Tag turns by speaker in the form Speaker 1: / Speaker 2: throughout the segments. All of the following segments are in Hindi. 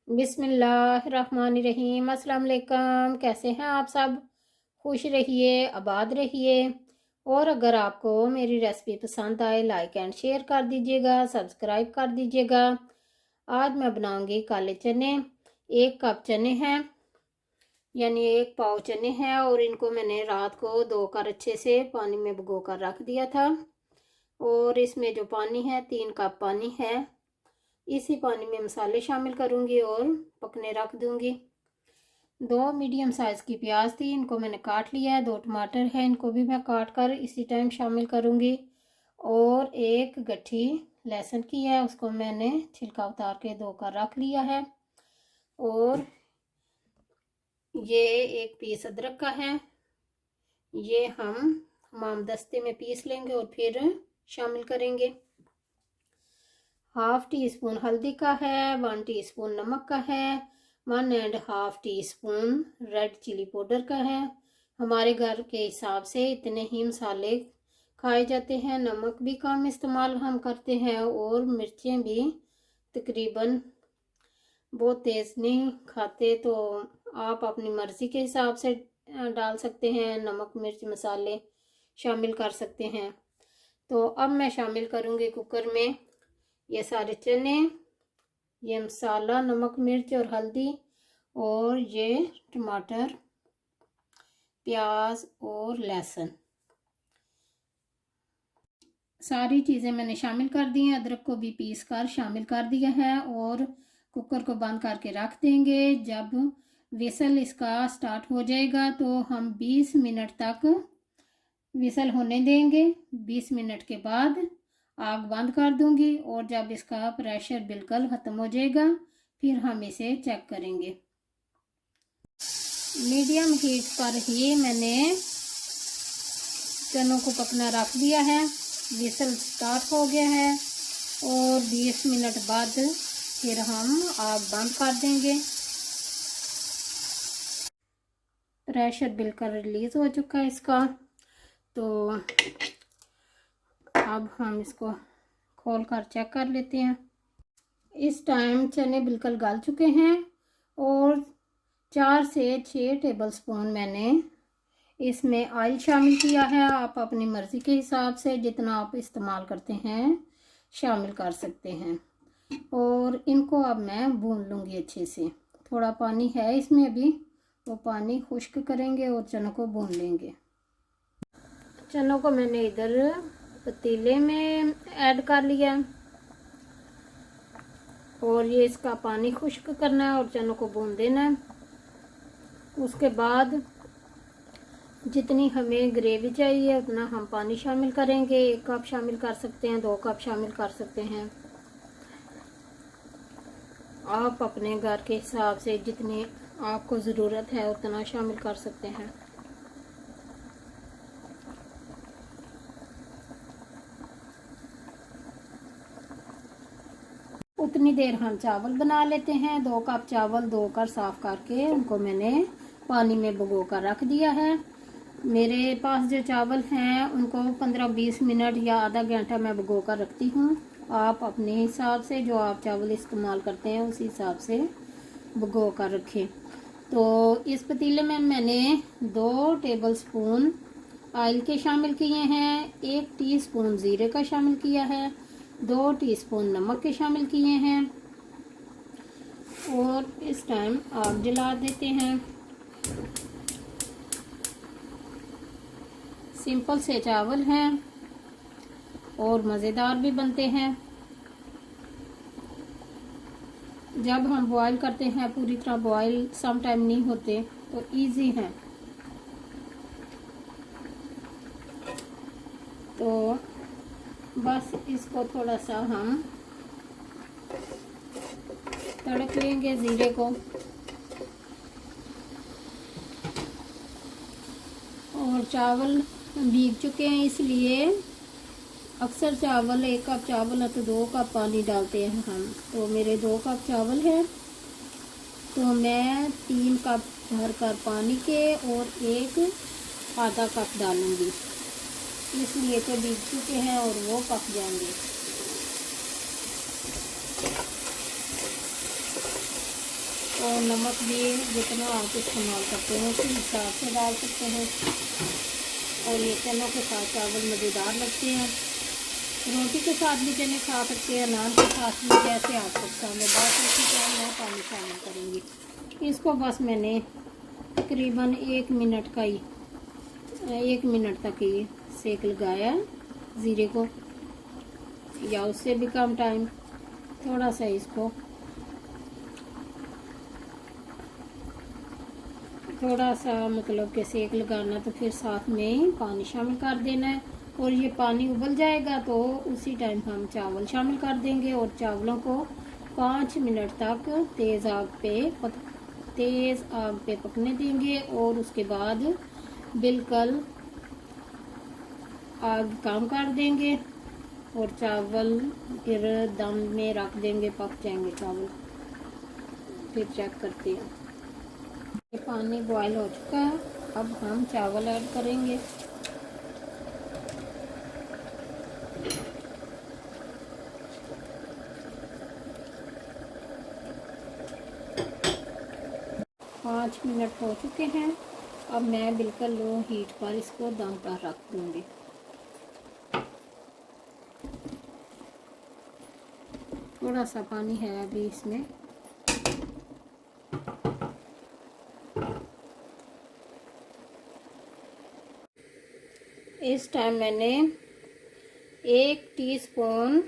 Speaker 1: बिस्मिल्लाहिर्रहमानिर्रहीम। अस्सलाम वालेकुम। कैसे हैं आप सब? खुश रहिए, आबाद रहिए। और अगर आपको मेरी रेसिपी पसंद आए, लाइक एंड शेयर कर दीजिएगा, सब्सक्राइब कर दीजिएगा। आज मैं बनाऊंगी काले चने। 1 कप चने हैं, यानी 1 पाव चने हैं, और इनको मैंने रात को धोकर अच्छे से पानी में भिगो कर रख दिया था। और इसमें जो पानी है, 3 कप पानी है। इसी पानी में मसाले शामिल करूंगी और पकने रख दूंगी। 2 मीडियम साइज की प्याज थी, इनको मैंने काट लिया है। 2 टमाटर है, इनको भी मैं काट कर इसी टाइम शामिल करूंगी। और 1 गट्ठी लहसुन की है, उसको मैंने छिलका उतार के धोकर रख लिया है। और ये 1 पीस अदरक का है, ये हम हमामदस्ते में पीस लेंगे और फिर शामिल करेंगे। 1/2 टीस्पून हल्दी का है, 1 टीस्पून नमक का है, 1.5 टीस्पून रेड चिली पाउडर का है। हमारे घर के हिसाब से इतने ही मसाले खाए जाते हैं। नमक भी कम इस्तेमाल हम करते हैं, और मिर्चें भी तकरीबन बहुत तेज़ नहीं खाते, तो आप अपनी मर्ज़ी के हिसाब से डाल सकते हैं। नमक मिर्च मसाले शामिल कर सकते हैं। तो अब मैं शामिल करूँगी कुकर में ये सारे चने, ये मसाला, नमक मिर्च और हल्दी, और ये टमाटर, प्याज और लहसुन। सारी चीज़ें मैंने शामिल कर दी हैं। अदरक को भी पीस कर शामिल कर दिया है, और कुकर को बंद करके रख देंगे। जब विसल इसका स्टार्ट हो जाएगा तो हम 20 मिनट तक विसल होने देंगे। 20 मिनट के बाद आग बंद कर दूंगी, और जब इसका प्रेशर बिल्कुल ख़त्म हो जाएगा फिर हम इसे चेक करेंगे। मीडियम हीट पर ही मैंने चनों को पकना रख दिया है। विसल स्टार्ट हो गया है, और 20 मिनट बाद फिर हम आग बंद कर देंगे। प्रेशर बिल्कुल रिलीज़ हो चुका है इसका। तो अब हम इसको खोल कर चेक कर लेते हैं। इस टाइम चने बिल्कुल गल चुके हैं, और 4 से 6 टेबलस्पून मैंने इसमें ऑयल शामिल किया है। आप अपनी मर्ज़ी के हिसाब से जितना आप इस्तेमाल करते हैं शामिल कर सकते हैं। और इनको अब मैं भून लूँगी अच्छे से। थोड़ा पानी है इसमें अभी, वो पानी खुश्क करेंगे और चनों को भून लेंगे। चनों को मैंने इधर पतीले में ऐड कर लिया, और ये इसका पानी खुश्क करना है और चनों को भून देना है। उसके बाद जितनी हमें ग्रेवी चाहिए उतना हम पानी शामिल करेंगे। 1 कप शामिल कर सकते हैं, 2 कप शामिल कर सकते हैं। आप अपने घर के हिसाब से जितनी आपको ज़रूरत है उतना शामिल कर सकते हैं। उतनी देर हम चावल बना लेते हैं। 2 कप चावल धोकर साफ़ करके उनको मैंने पानी में भिगो कर रख दिया है। मेरे पास जो चावल हैं उनको 15-20 मिनट या आधा घंटा मैं भिगो कर रखती हूँ। आप अपने हिसाब से जो आप चावल इस्तेमाल करते हैं उसी हिसाब से भिगो कर रखें। तो इस पतीले में मैंने 2 टेबलस्पून ऑयल के शामिल किए हैं, 1 टीस्पून ज़ीरे का शामिल किया है, 2 टीस्पून नमक के शामिल किए हैं। और इस टाइम आग जला देते हैं। सिंपल से चावल हैं और मज़ेदार भी बनते हैं। जब हम बॉईल करते हैं पूरी तरह बॉईल सम टाइम नहीं होते, तो इजी हैं। तो बस इसको थोड़ा सा हम तड़क लेंगे ज़ीरे को। और चावल भीग चुके हैं, इसलिए अक्सर चावल 1 कप चावल है तो 2 कप पानी डालते हैं हम। तो मेरे 2 कप चावल है, तो मैं 3 कप भरकर पानी के और 1 आधा कप डालूंगी, इसलिए तो भीग चुके हैं और वो पक जाएंगे। और नमक भी जितना आप इस्तेमाल करते हो उसी हिसाब से डाल सकते हो। और ये चनों के साथ चावल मज़ेदार लगते हैं। रोटी के साथ भी चने खा सकते हैं, नान के साथ भी, जैसे आपको पसंद है। बस इसी टाइम मैं पानी शामिल करूँगी। इसको बस मैंने तकरीबन 1 मिनट का ही 1 मिनट तक ही सेक लगाया ज़ीरे को, या उससे भी कम टाइम। थोड़ा सा इसको थोड़ा सा मतलब कि सेक लगाना, तो फिर साथ में पानी शामिल कर देना है। और ये पानी उबल जाएगा तो उसी टाइम हम चावल शामिल कर देंगे और चावलों को 5 मिनट तक तेज़ आग पे पकने देंगे। और उसके बाद बिल्कुल आग कम कर देंगे और चावल फिर दम में रख देंगे, पक जाएंगे चावल। फिर चेक करते हैं। ये पानी बॉयल हो चुका है, अब हम चावल ऐड करेंगे। पाँच मिनट हो चुके हैं। अब मैं बिल्कुल लो हीट पर इसको दम पर रख दूंगी। थोड़ा सा पानी है अभी इसमें। इस टाइम मैंने 1 टीस्पून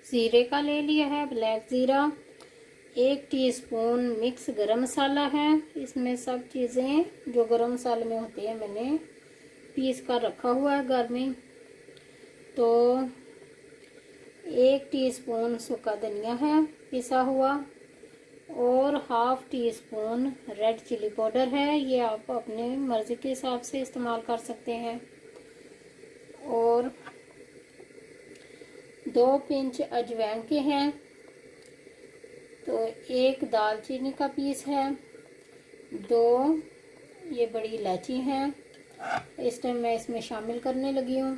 Speaker 1: ज़ीरे का ले लिया है, ब्लैक ज़ीरा। 1 टीस्पून मिक्स गरम मसाला है। इसमें सब चीज़ें जो गरम मसाले में होती है मैंने पीस कर रखा हुआ है घर में। तो 1 टीस्पून सूखा धनिया है पिसा हुआ, और 1/2 टीस्पून रेड चिली पाउडर है। ये आप अपने मर्ज़ी के हिसाब से इस्तेमाल कर सकते हैं। और 2 पिंच अजवाइन के हैं। तो 1 दालचीनी का पीस है। 2 ये बड़ी इलायची हैं। इस टाइम मैं इसमें शामिल करने लगी हूँ।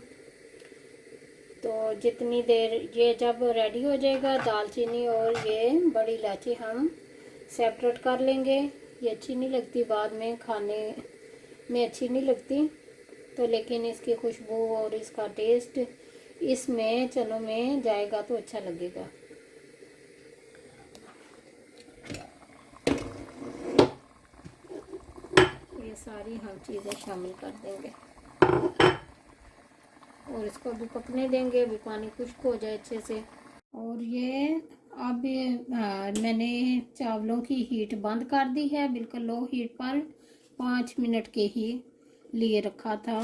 Speaker 1: तो जितनी देर ये जब रेडी हो जाएगा, दालचीनी और ये बड़ी इलायची हम सेपरेट कर लेंगे। ये अच्छी नहीं लगती, बाद में खाने में अच्छी नहीं लगती। तो लेकिन इसकी खुशबू और इसका टेस्ट इसमें चनों में जाएगा तो अच्छा लगेगा। ये सारी हम चीज़ें शामिल कर देंगे और इसको भी पकने देंगे। अभी पानी खुश्क हो जाए अच्छे से। और ये अब मैंने चावलों की हीट बंद कर दी है, बिल्कुल लो हीट पर 5 मिनट के ही लिए रखा था।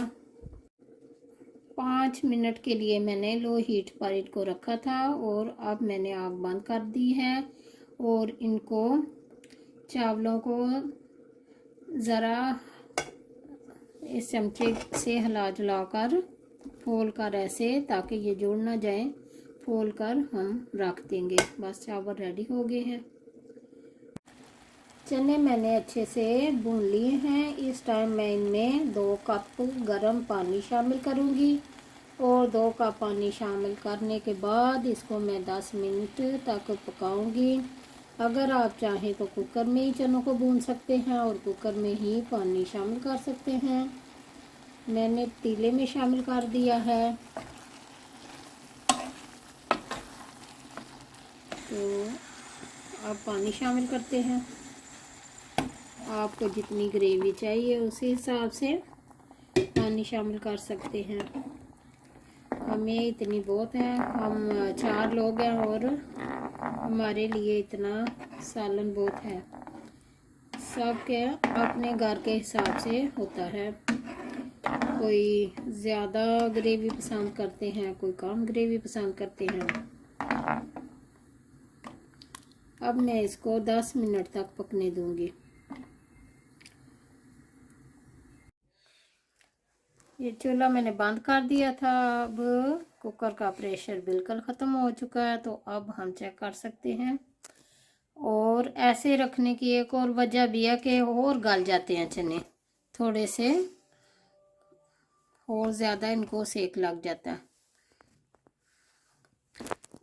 Speaker 1: 5 मिनट के लिए मैंने लो हीट पर इनको रखा था। और अब मैंने आग बंद कर दी है और इनको चावलों को ज़रा इस चमचे से हिला जुला कर फोल कर ऐसे, ताकि ये जुड़ ना जाए, फोल कर हम रख देंगे। बस चावल रेडी हो गए हैं। चने मैंने अच्छे से भून लिए हैं। इस टाइम मैं इनमें 2 कप गर्म पानी शामिल करूंगी। और 2 कप पानी शामिल करने के बाद इसको मैं 10 मिनट तक पकाऊंगी। अगर आप चाहें तो कुकर में ही चनों को भून सकते हैं और कुकर में ही पानी शामिल कर सकते हैं। मैंने पतीले में शामिल कर दिया है। तो अब पानी शामिल करते हैं। आपको जितनी ग्रेवी चाहिए उसी हिसाब से पानी शामिल कर सकते हैं। हमें इतनी बहुत है, हम 4 लोग हैं और हमारे लिए इतना सालन बहुत है। सबके अपने घर के हिसाब से होता है। कोई ज़्यादा ग्रेवी पसंद करते हैं, कोई कम ग्रेवी पसंद करते हैं। अब मैं इसको 10 मिनट तक पकने दूंगी। ये चूल्हा मैंने बंद कर दिया था। अब कुकर का प्रेशर बिल्कुल ख़त्म हो चुका है। तो अब हम चेक कर सकते हैं। और ऐसे रखने की एक और वजह भी है कि और गल जाते हैं चने, थोड़े से और ज़्यादा इनको सेक लग जाता है।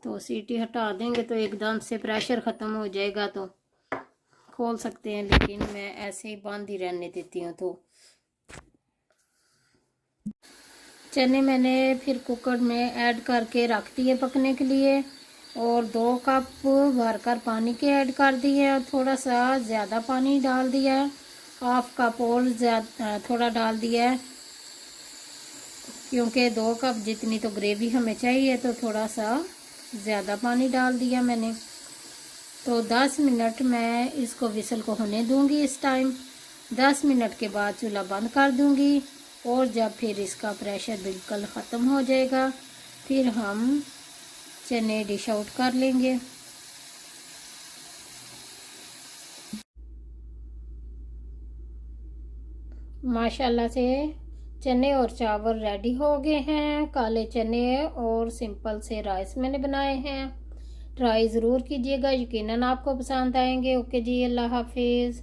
Speaker 1: तो सीटी हटा देंगे तो एकदम से प्रेशर ख़त्म हो जाएगा, तो खोल सकते हैं, लेकिन मैं ऐसे ही बंद ही रहने देती हूँ। तो चने मैंने फिर कुकर में ऐड करके रख दिए पकने के लिए, और 2 कप भरकर पानी के ऐड कर दिए और थोड़ा सा ज़्यादा पानी डाल दिया है, 1/2 कप और ज़्यादा थोड़ा डाल दिया है, क्योंकि 2 कप जितनी तो ग्रेवी हमें चाहिए, तो थोड़ा सा ज़्यादा पानी डाल दिया मैंने। तो 10 मिनट मैं इसको विसल को होने दूंगी। इस टाइम 10 मिनट के बाद चूल्हा बंद कर दूंगी, और जब फिर इसका प्रेशर बिल्कुल ख़त्म हो जाएगा, फिर हम चने डिश आउट कर लेंगे। माशाल्लाह से चने और चावल रेडी हो गए हैं। काले चने और सिंपल से राइस मैंने बनाए हैं। ट्राई ज़रूर कीजिएगा, यकीनन आपको पसंद आएंगे। ओके जी, अल्लाह हाफिज़।